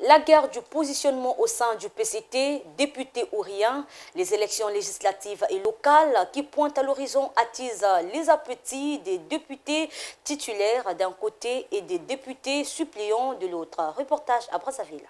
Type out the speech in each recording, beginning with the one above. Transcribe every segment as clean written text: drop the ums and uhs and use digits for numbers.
La guerre du positionnement au sein du PCT, député ou rien, les élections législatives et locales qui pointent à l'horizon attisent les appétits des députés titulaires d'un côté et des députés suppléants de l'autre. Reportage à Brazzaville.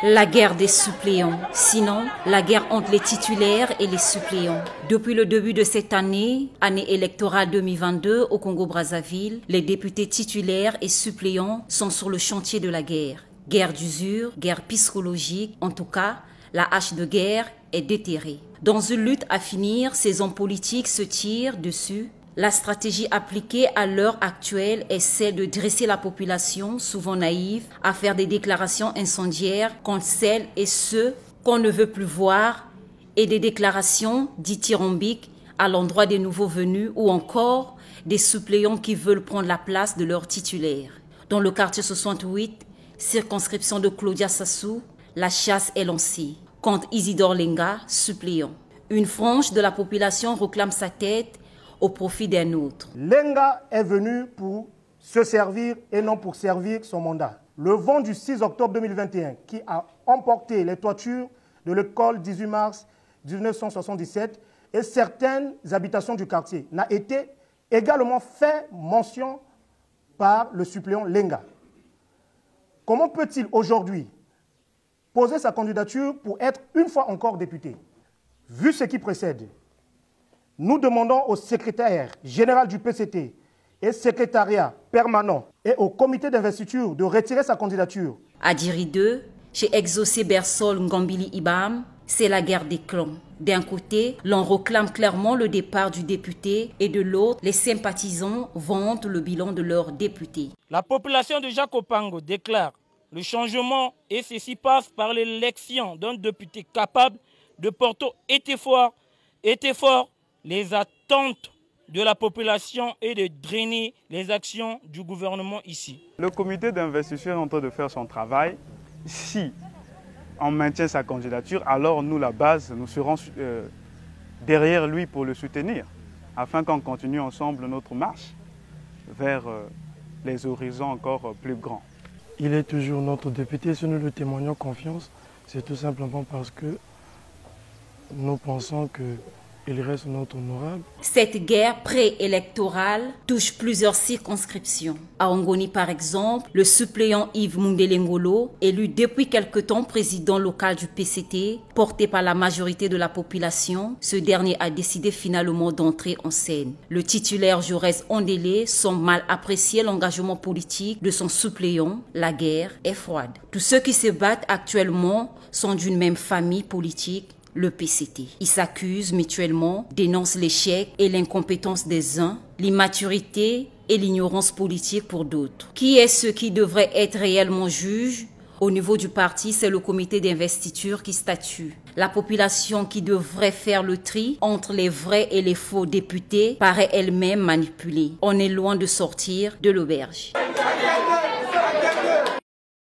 La guerre des suppléants, sinon la guerre entre les titulaires et les suppléants. Depuis le début de cette année électorale 2022 au Congo-Brazzaville, les députés titulaires et suppléants sont sur le chantier de la guerre. Guerre d'usure, guerre psychologique, en tout cas, la hache de guerre est déterrée. Dans une lutte à finir, ces hommes politiques se tirent dessus. La stratégie appliquée à l'heure actuelle est celle de dresser la population, souvent naïve, à faire des déclarations incendiaires contre celles et ceux qu'on ne veut plus voir et des déclarations dithyrambiques à l'endroit des nouveaux venus ou encore des suppléants qui veulent prendre la place de leurs titulaires. Dans le quartier 68, circonscription de Claudia Sassou, la chasse est lancée contre Isidore Lenga, suppléant. Une frange de la population réclame sa tête au profit d'un autre. Lenga est venu pour se servir et non pour servir son mandat. Le vent du 6 octobre 2021 qui a emporté les toitures de l'école 18 mars 1977 et certaines habitations du quartier n'a été également fait mention par le suppléant Lenga. Comment peut-il aujourd'hui poser sa candidature pour être une fois encore député? Vu ce qui précède, nous demandons au secrétaire général du PCT et secrétariat permanent et au comité d'investiture de retirer sa candidature. À Diri 2, chez Exaucé Bersol Ngambili Ibam, c'est la guerre des clans. D'un côté, l'on réclame clairement le départ du député et de l'autre, les sympathisants vantent le bilan de leur député. La population de Jacopango déclare le changement et ceci passe par l'élection d'un député capable de porter était fort les attentes de la population et de drainer les actions du gouvernement ici. Le comité d'investiture est en train de faire son travail. Si on maintient sa candidature, alors nous, la base, nous serons derrière lui pour le soutenir, afin qu'on continue ensemble notre marche vers les horizons encore plus grands. Il est toujours notre député. Si nous lui témoignons confiance, c'est tout simplement parce que nous pensons qu'il reste notre honorable. Cette guerre préélectorale touche plusieurs circonscriptions. À Ongoni, par exemple, le suppléant Yves Mundelengolo, élu depuis quelque temps président local du PCT, porté par la majorité de la population, ce dernier a décidé finalement d'entrer en scène. Le titulaire Jaurès Ondélé semble mal apprécier l'engagement politique de son suppléant. La guerre est froide. Tous ceux qui se battent actuellement sont d'une même famille politique, le PCT. Ils s'accusent mutuellement, dénoncent l'échec et l'incompétence des uns, l'immaturité et l'ignorance politique pour d'autres. Qui est ce qui devrait être réellement juge? Au niveau du parti, c'est le comité d'investiture qui statue. La population qui devrait faire le tri entre les vrais et les faux députés paraît elle-même manipulée. On est loin de sortir de l'auberge.